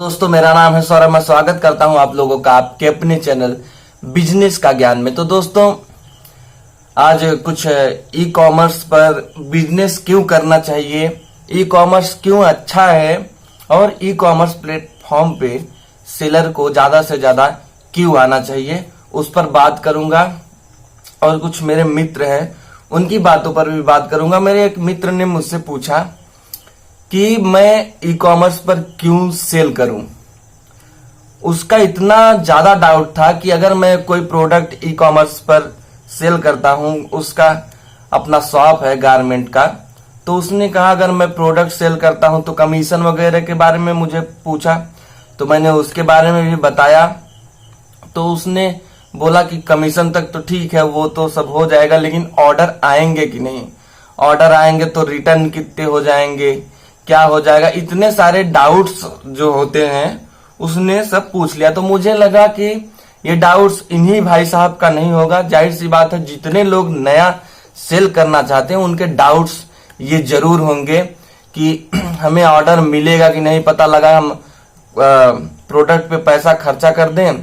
दोस्तों मेरा नाम है सौरभ। मैं स्वागत करता हूं आप लोगों का आपके अपने चैनल बिजनेस का ज्ञान में। तो दोस्तों आज कुछ ई कॉमर्स पर बिजनेस क्यों करना चाहिए, ई कॉमर्स क्यों अच्छा है और ई कॉमर्स प्लेटफॉर्म पे सेलर को ज्यादा से ज्यादा क्यों आना चाहिए, उस पर बात करूंगा। और कुछ मेरे मित्र हैं उनकी बातों पर भी बात करूंगा। मेरे एक मित्र ने मुझसे पूछा कि मैं ई कॉमर्स पर क्यों सेल करूं। उसका इतना ज्यादा डाउट था कि अगर मैं कोई प्रोडक्ट ई कॉमर्स पर सेल करता हूं, उसका अपना शॉप है गारमेंट का, तो उसने कहा अगर मैं प्रोडक्ट सेल करता हूं तो कमीशन वगैरह के बारे में मुझे पूछा, तो मैंने उसके बारे में भी बताया। तो उसने बोला कि कमीशन तक तो ठीक है, वो तो सब हो जाएगा, लेकिन ऑर्डर आएंगे कि नहीं, ऑर्डर आएंगे तो रिटर्न कितने हो जाएंगे, क्या हो जाएगा, इतने सारे डाउट्स जो होते हैं उसने सब पूछ लिया। तो मुझे लगा कि ये डाउट्स इन्हीं भाई साहब का नहीं होगा। जाहिर सी बात है जितने लोग नया सेल करना चाहते हैं उनके डाउट्स ये जरूर होंगे कि हमें ऑर्डर मिलेगा कि नहीं, पता लगा हम प्रोडक्ट पे पैसा खर्चा कर दें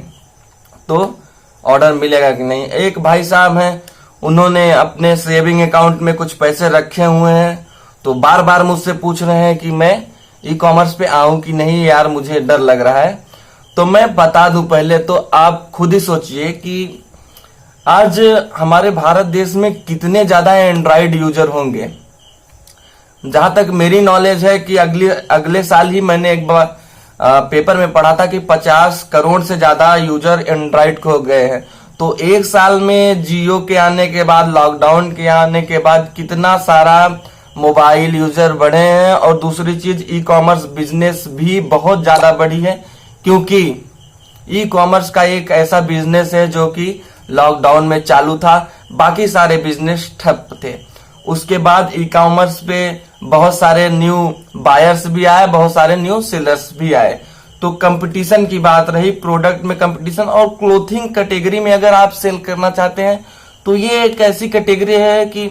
तो ऑर्डर मिलेगा कि नहीं। एक भाई साहब हैं, उन्होंने अपने सेविंग अकाउंट में कुछ पैसे रखे हुए हैं, तो बार बार मुझसे पूछ रहे हैं कि मैं ई कॉमर्स पे आऊं कि नहीं, यार मुझे डर लग रहा है। तो मैं बता दूं पहले तो आप खुद ही सोचिए कि आज हमारे भारत देश में कितने ज्यादा एंड्रॉइड यूजर होंगे। जहां तक मेरी नॉलेज है कि अगले साल ही मैंने एक बार पेपर में पढ़ा था कि 50 करोड़ से ज्यादा यूजर एंड्रॉइड को गए हैं। तो एक साल में जियो के आने के बाद, लॉकडाउन के आने के बाद कितना सारा मोबाइल यूजर बढ़े हैं। और दूसरी चीज ई कॉमर्स बिजनेस भी बहुत ज्यादा बढ़ी है, क्योंकि ई कॉमर्स का एक ऐसा बिजनेस है जो कि लॉकडाउन में चालू था, बाकी सारे बिजनेस ठप थे। उसके बाद ई कॉमर्स पे बहुत सारे न्यू बायर्स भी आए, बहुत सारे न्यू सेलर्स भी आए। तो कंपटीशन की बात रही, प्रोडक्ट में कंपटीशन। और क्लोथिंग कैटेगरी में अगर आप सेल करना चाहते हैं तो ये एक ऐसी कैटेगरी है कि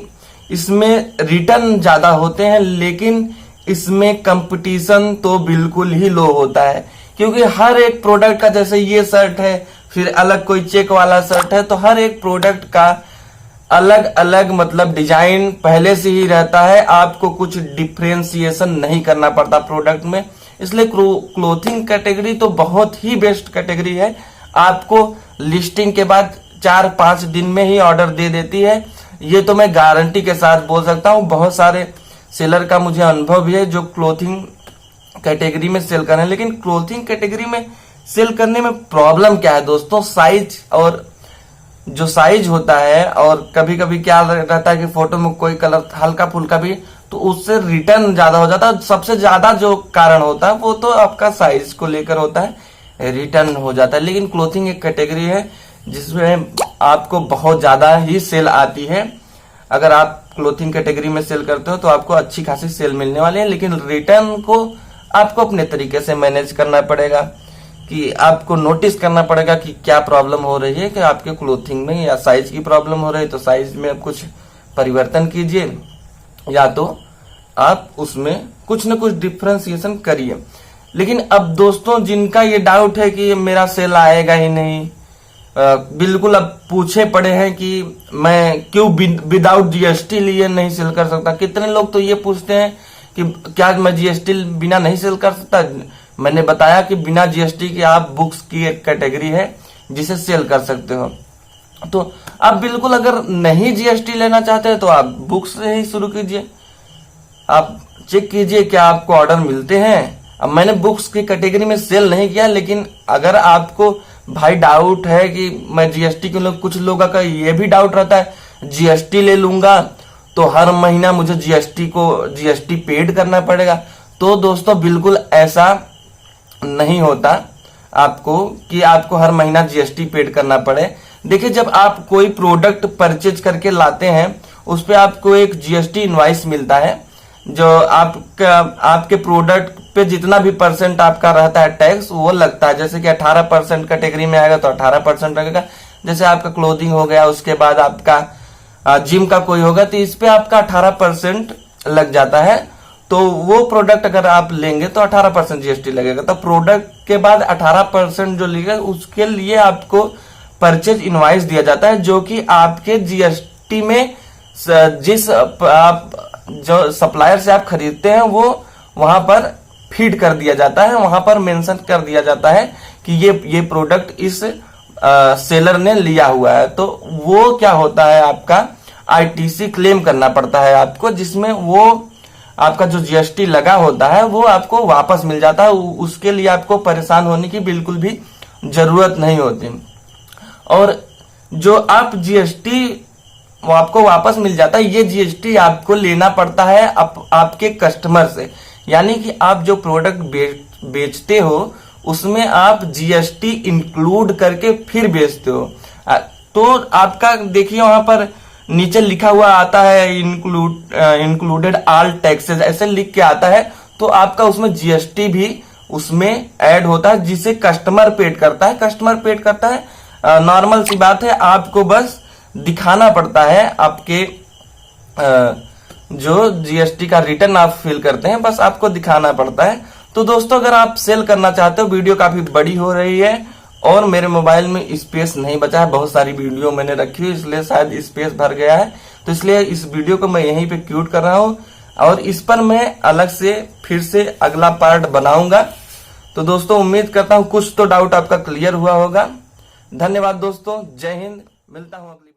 इसमें रिटर्न ज्यादा होते हैं, लेकिन इसमें कंपटीशन तो बिल्कुल ही लो होता है। क्योंकि हर एक प्रोडक्ट का, जैसे ये शर्ट है, फिर अलग कोई चेक वाला शर्ट है, तो हर एक प्रोडक्ट का अलग अलग मतलब डिजाइन पहले से ही रहता है, आपको कुछ डिफ्रेंसिएशन नहीं करना पड़ता प्रोडक्ट में। इसलिए क्लोथिंग कैटेगरी तो बहुत ही बेस्ट कैटेगरी है, आपको लिस्टिंग के बाद 4-5 दिन में ही ऑर्डर दे देती है। ये तो मैं गारंटी के साथ बोल सकता हूँ। बहुत सारे सेलर का मुझे अनुभव भी है जो क्लोथिंग कैटेगरी में सेल कर रहे हैं। लेकिन क्लोथिंग कैटेगरी में सेल करने में प्रॉब्लम क्या है दोस्तों, साइज। और जो साइज होता है, और कभी कभी क्या रहता है कि फोटो में कोई कलर हल्का फुल्का भी, तो उससे रिटर्न ज्यादा हो जाता है। सबसे ज्यादा जो कारण होता है वो तो आपका साइज को लेकर होता है, रिटर्न हो जाता है। लेकिन क्लोथिंग एक कैटेगरी है जिसमें आपको बहुत ज्यादा ही सेल आती है। अगर आप क्लोथिंग कैटेगरी में सेल करते हो तो आपको अच्छी खासी सेल मिलने वाली है, लेकिन रिटर्न को आपको अपने तरीके से मैनेज करना पड़ेगा, कि आपको नोटिस करना पड़ेगा कि क्या प्रॉब्लम हो रही है, कि आपके क्लोथिंग में या साइज की प्रॉब्लम हो रही है तो साइज में आप कुछ परिवर्तन कीजिए, या तो आप उसमें कुछ न कुछ डिफ्रेंसिएशन करिए। लेकिन अब दोस्तों जिनका ये डाउट है कि मेरा सेल आएगा ही नहीं, बिल्कुल अब पूछे पड़े हैं कि मैं क्यों विदाउट जीएसटी लिए नहीं सेल कर सकता। कितने लोग तो ये पूछते हैं कि क्या मैं जीएसटी बिना नहीं सेल कर सकता। मैंने बताया कि बिना जीएसटी के आप बुक्स की एक कैटेगरी है जिसे सेल कर सकते हो। तो आप बिल्कुल अगर नहीं जीएसटी लेना चाहते हैं तो आप बुक्स से ही शुरू कीजिए। आप चेक कीजिए क्या आपको ऑर्डर मिलते हैं। अब मैंने बुक्स की कैटेगरी में सेल नहीं किया, लेकिन अगर आपको भाई डाउट है कि मैं जीएसटी के लोग, कुछ लोगों का ये भी डाउट रहता है जीएसटी ले लूंगा तो हर महीना मुझे जीएसटी पेड करना पड़ेगा। तो दोस्तों बिल्कुल ऐसा नहीं होता आपको कि आपको हर महीना जीएसटी पेड करना पड़े। देखिए, जब आप कोई प्रोडक्ट परचेज करके लाते हैं उस पे आपको एक जीएसटी इनवाइस मिलता है, जो आपके प्रोडक्ट पे जितना भी परसेंट आपका रहता है टैक्स वो लगता है। जैसे कि 18% कैटेगरी में आएगा तो 18% लगेगा। जैसे आपका क्लोथिंग हो गया, उसके बाद आपका जिम का कोई होगा तो इस पे आपका 18% लग जाता है। तो वो प्रोडक्ट अगर आप लेंगे तो 18% जीएसटी लगेगा। तो प्रोडक्ट के बाद 18% जो लगेगा उसके लिए आपको परचेज इनवॉइस दिया जाता है, जो कि आपके जीएसटी में जिस आप जो सप्लायर से आप खरीदते हैं वो वहां पर फीड कर दिया जाता है, वहां पर मेंशन कर दिया जाता है कि ये प्रोडक्ट इस सेलर ने लिया हुआ है। तो वो क्या होता है, आपका आईटीसी क्लेम करना पड़ता है आपको, जिसमें वो आपका जो जीएसटी लगा होता है वो आपको वापस मिल जाता है। उसके लिए आपको परेशान होने की बिल्कुल भी जरूरत नहीं होती। और जो आप जीएसटी वो आपको वापस मिल जाता है, ये जीएसटी आपको लेना पड़ता है आपके कस्टमर से। यानी कि आप जो प्रोडक्ट बेचते हो उसमें आप जीएसटी इंक्लूड करके फिर बेचते हो। तो आपका देखिए वहां पर नीचे लिखा हुआ आता है इंक्लूडेड ऑल टैक्सेस, ऐसे लिख के आता है। तो आपका उसमें जीएसटी भी उसमें ऐड होता है, जिसे कस्टमर पेड करता है। कस्टमर पेड करता है, नॉर्मल सी बात है, आपको बस दिखाना पड़ता है आपके जो जीएसटी का रिटर्न आप फिल करते हैं, बस आपको दिखाना पड़ता है। तो दोस्तों अगर आप सेल करना चाहते हो, वीडियो काफी बड़ी हो रही है और मेरे मोबाइल में स्पेस नहीं बचा है, बहुत सारी वीडियो मैंने रखी हुई, इसलिए शायद स्पेस भर गया है। तो इसलिए इस वीडियो को मैं यहीं पे क्यूट कर रहा हूं और इस पर मैं अलग से फिर से अगला पार्ट बनाऊंगा। तो दोस्तों उम्मीद करता हूं कुछ तो डाउट आपका क्लियर हुआ होगा। धन्यवाद दोस्तों, जय हिंद, मिलता हूं अगली